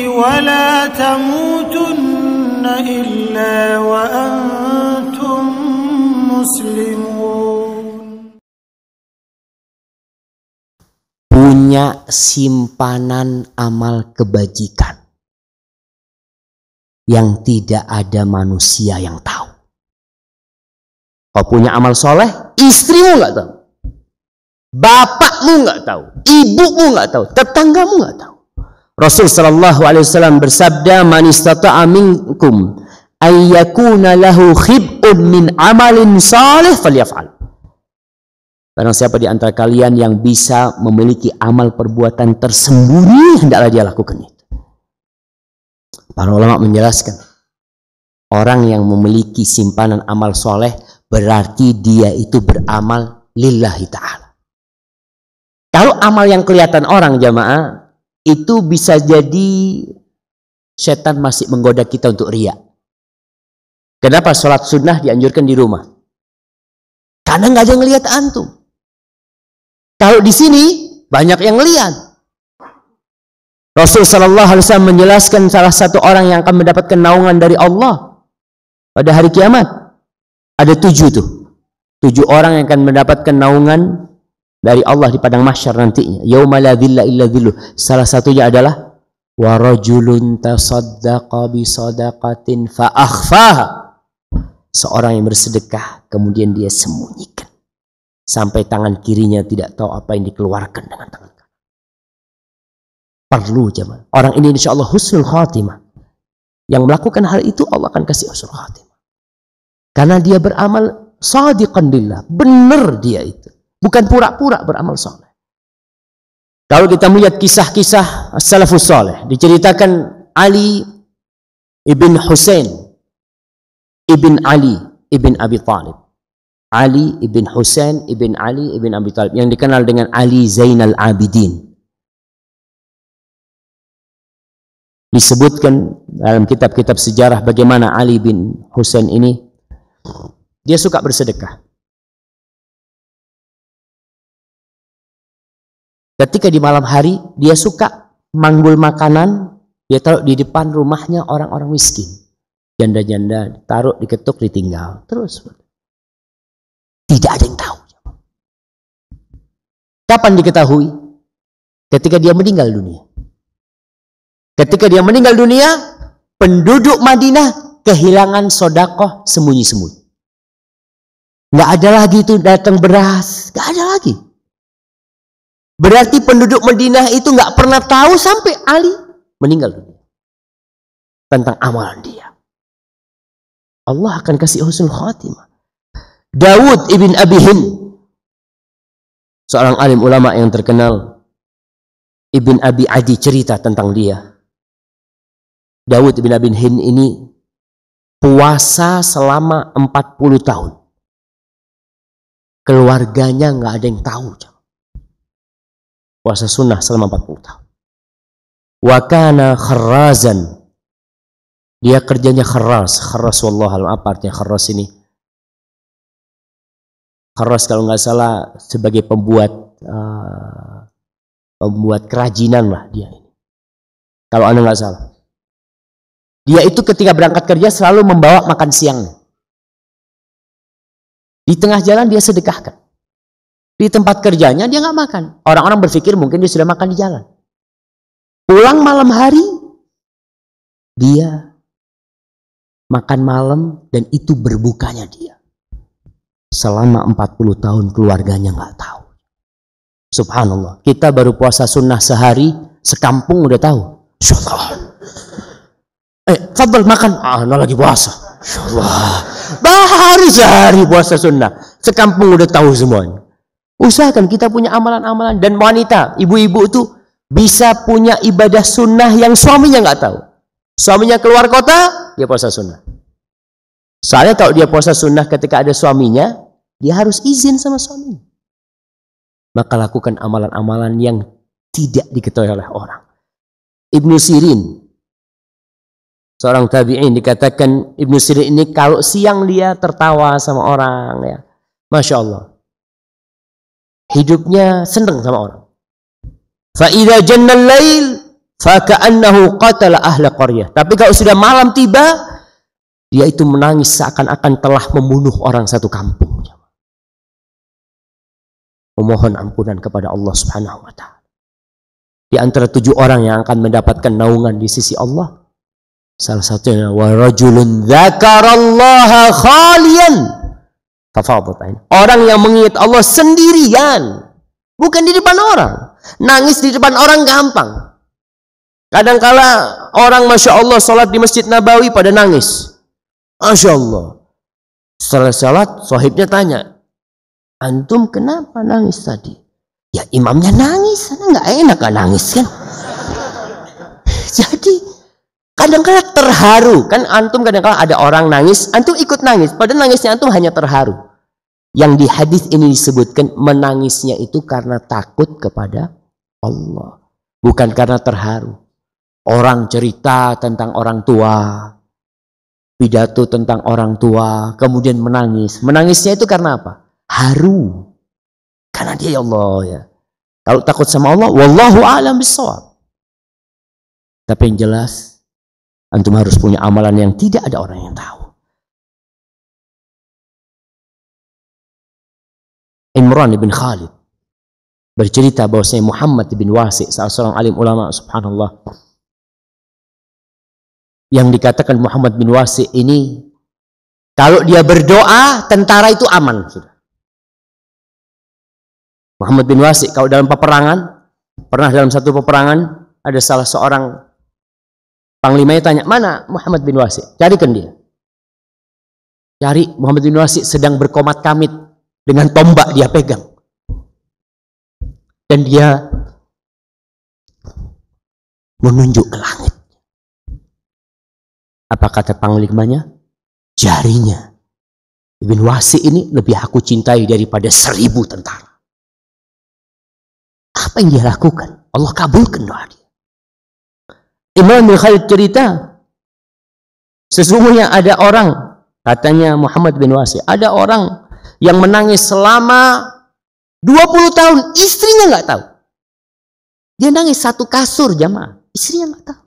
ولا تموتن إلا وأنتم مسلمون. Punya simpanan amal kebajikan yang tidak ada manusia yang tahu. Kau punya amal soleh, istrimu nggak tahu, bapakmu nggak tahu, ibumu nggak tahu, tetanggamu nggak tahu. Rasul sallallahu alaihi wasallam bersabda, "Man istata'a minkum ay yakuna lahu khib'un min amalin salih falyaf'al." Barang siapa di antara kalian yang bisa memiliki amal perbuatan tersembunyi, hendaklah dia lakukan itu. Para ulama menjelaskan, orang yang memiliki simpanan amal soleh berarti dia itu beramal lillahi ta'ala. Kalau amal yang kelihatan orang, jamaah, itu bisa jadi setan masih menggoda kita untuk riya. Kenapa sholat sunnah dianjurkan di rumah? Karena nggak ada yang lihat antum. Kalau di sini banyak yang lihat. Rasul sallallahu alaihi wasallam menjelaskan salah satu orang yang akan mendapatkan naungan dari Allah pada hari kiamat. Ada 7 tuh. 7 orang yang akan mendapatkan naungan dari Allah di padang mahsyar nantinya. Yauma la dhilla illa dhilluh. Salah satunya adalah wa rajulun tasaddaqa bi sadaqatin fa akhfaha. Seorang yang bersedekah kemudian dia sembunyikan sampai tangan kirinya tidak tahu apa yang dikeluarkan dengan tangan kanan. Perlu jemaah. Orang ini insyaallah husnul khatimah. Yang melakukan hal itu Allah akan kasih husnul khatimah. Karena dia beramal shadiqan lillah. Benar dia itu. Bukan pura-pura beramal saleh. Kalau kita melihat kisah-kisah salafus saleh, diceritakan Ali ibn Husain ibn Ali ibn Abi Thalib. Ali ibn Husain ibn Ali ibn Abi Thalib yang dikenal dengan Ali Zainal Abidin. Disebutkan dalam kitab-kitab sejarah bagaimana Ali bin Husain ini dia suka bersedekah. Ketika di malam hari dia suka manggul makanan, dia taruh di depan rumahnya orang-orang miskin. Janda-janda taruh, diketuk, ditinggal. Terus. Tidak ada yang tahu. Kapan diketahui? Ketika dia meninggal dunia. Ketika dia meninggal dunia, penduduk Madinah kehilangan sodakoh sembunyi-sembunyi. Nggak ada lagi itu datang beras. Nggak ada lagi. Berarti penduduk Madinah itu nggak pernah tahu sampai Ali meninggal dunia. Tentang amalan dia. Allah akan kasih husnul khatimah. Dawud ibn Abi Hind, seorang alim ulama yang terkenal. Ibn Abi Adi cerita tentang dia. Dawud ibn Abi Hind ini puasa selama 40 tahun. Keluarganya nggak ada yang tahu. Puasa sunnah selama 40 tahun. Wa kana kharrazan. Dia kerjanya kharraz. Kharraz wallahualam, apa artinya kharraz ini? Kharraz kalau nggak salah sebagai pembuat kerajinan lah dia ini. Kalau anda nggak salah. Dia itu ketika berangkat kerja selalu membawa makan siangnya. Di tengah jalan dia sedekahkan. Di tempat kerjanya dia nggak makan. Orang-orang berpikir mungkin dia sudah makan di jalan. Pulang malam hari, dia makan malam dan itu berbukanya dia. Selama 40 tahun keluarganya nggak tahu. Subhanallah. Kita baru puasa sunnah sehari, sekampung udah tahu. Insyaallah. Fadl makan. Nah lagi puasa. Insyaallah. Baru sehari puasa sunnah, sekampung udah tahu semuanya. Usahakan kita punya amalan-amalan. Dan wanita, ibu-ibu itu bisa punya ibadah sunnah yang suaminya nggak tahu. Suaminya keluar kota, dia puasa sunnah. Soalnya kalau dia puasa sunnah ketika ada suaminya, dia harus izin sama suaminya. Maka lakukan amalan-amalan yang tidak diketahui oleh orang. Ibnu Sirin, seorang tabi'in, dikatakan Ibnu Sirin ini kalau siang dia tertawa sama orang, ya, Masya Allah. Hidupnya senang sama orang. Fa idza jannal lail faka'annahu qatala ahla qaryah. Tapi kalau sudah malam tiba, dia itu menangis seakan-akan telah membunuh orang satu kampung. Memohon ampunan kepada Allah Subhanahu wa ta'ala. Di antara 7 orang yang akan mendapatkan naungan di sisi Allah, salah satunya wa rajulun dzakarallaha khalian fafadat ain. Orang yang mengingat Allah sendirian, bukan di depan orang. Nangis di depan orang gampang. Kadangkala orang Masya Allah sholat di Masjid Nabawi pada nangis. Masya Allah. Setelah sholat, sahibnya tanya, antum kenapa nangis tadi? Ya imamnya nangis, nggak enak kan nangis kan. Jadi kadang-kadang terharu kan, antum kadang-kadang ada orang nangis, antum ikut nangis, padahal nangisnya antum hanya terharu. Yang di hadis ini disebutkan menangisnya itu karena takut kepada Allah, bukan karena terharu. Orang cerita tentang orang tua, pidato tentang orang tua, kemudian menangis. Menangisnya itu karena apa? Haru. Karena dia ya Allah ya. Kalau takut sama Allah, wallahu a'lam bissawab. Tapi yang jelas, antum harus punya amalan yang tidak ada orang yang tahu. Imran bin Khalid bercerita bahwasanya Muhammad bin Wasi', salah seorang alim ulama, subhanallah, yang dikatakan Muhammad bin Wasi' ini, kalau dia berdoa, tentara itu aman. Muhammad bin Wasi' kalau dalam peperangan, pernah dalam satu peperangan, ada salah seorang panglimanya tanya, mana Muhammad bin Wasi'? Carikan dia. Cari, Muhammad bin Wasi' sedang berkomat-kamit dengan tombak dia pegang. Dan dia menunjuk ke langit. Apa kata panglimanya? Jarinya Ibn Wasi' ini lebih aku cintai daripada 1000 tentara. Apa yang dia lakukan? Allah kabulkan doa dia. Imran bin Khalid cerita, sesungguhnya ada orang, katanya Muhammad bin Wasi', ada orang yang menangis selama 20 tahun, istrinya nggak tahu. Dia nangis satu kasur jamaah, istrinya nggak tahu.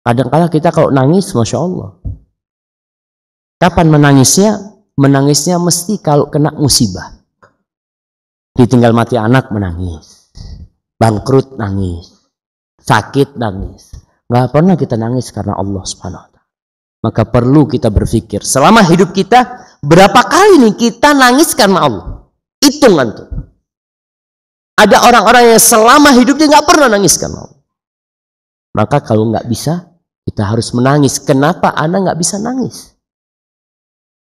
Kadang-kala kita kalau nangis, Masya Allah. Kapan menangisnya? Menangisnya mesti kalau kena musibah. Ditinggal mati anak menangis. Bangkrut nangis. Sakit nangis. Nggak pernah kita nangis karena Allah Subhanahu wa ta'ala. Maka perlu kita berpikir, selama hidup kita, berapa kali nih kita nangis karena Allah? Hitung antum. Ada orang-orang yang selama hidupnya nggak pernah nangis karena Allah. Maka kalau nggak bisa, kita harus menangis. Kenapa Anda nggak bisa nangis?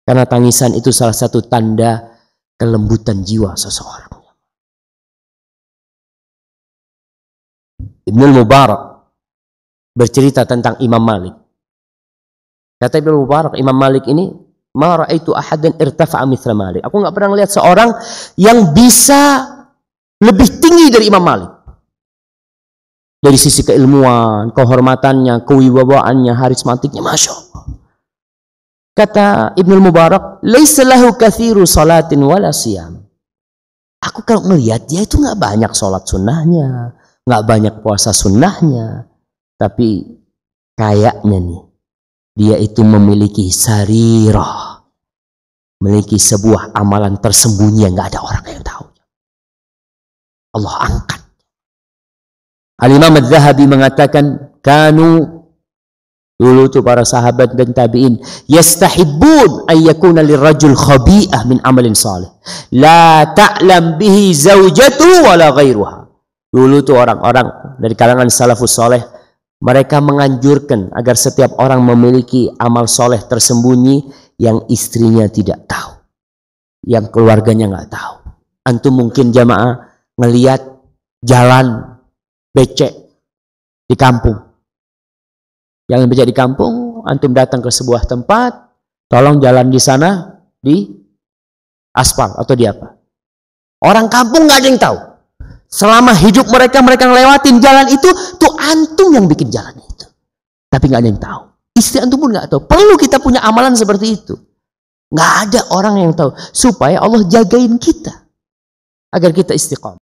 Karena tangisan itu salah satu tanda kelembutan jiwa seseorang. Ibnul Mubarak bercerita tentang Imam Malik. Kata Ibnul Mubarak, Imam Malik ini, ma ra'aitu ahadan irtafa'a mithla Malik. Aku nggak pernah lihat seorang yang bisa lebih tinggi dari Imam Malik. Dari sisi keilmuan, kehormatannya, kewibawaannya, harismatiknya, Masya Allah. Kata Ibnul Mubarak, laisa lahu kathiru salatin wala siyam. Aku kalau melihat dia itu nggak banyak sholat sunnahnya, nggak banyak puasa sunnahnya, tapi kayaknya nih, dia itu memiliki sarirah, memiliki sebuah amalan tersembunyi yang nggak ada orang yang tahu. Allah angkat. Al-Imam Adz-Dzahabi mengatakan, kanu, dulu tuh para sahabat dan tabi'in, yastahibbun ayyakuna lirrajul khabi'ah min amalin salih la ta'lam bihi zawjatuhu wala ghairuha. Dulu tuh orang-orang dari kalangan salafus saleh, mereka menganjurkan agar setiap orang memiliki amal soleh tersembunyi yang istrinya tidak tahu, yang keluarganya nggak tahu. Antum mungkin jamaah ngelihat jalan becek di kampung. Yang becek di kampung, antum datang ke sebuah tempat, tolong jalan di sana di aspal atau di apa. Orang kampung nggak ada yang tahu. Selama hidup mereka ngelewatin jalan itu, tuh antum yang bikin jalan itu. Tapi nggak ada yang tahu. Istri antum pun nggak tahu. Perlu kita punya amalan seperti itu. Nggak ada orang yang tahu. Supaya Allah jagain kita. Agar kita istiqamah.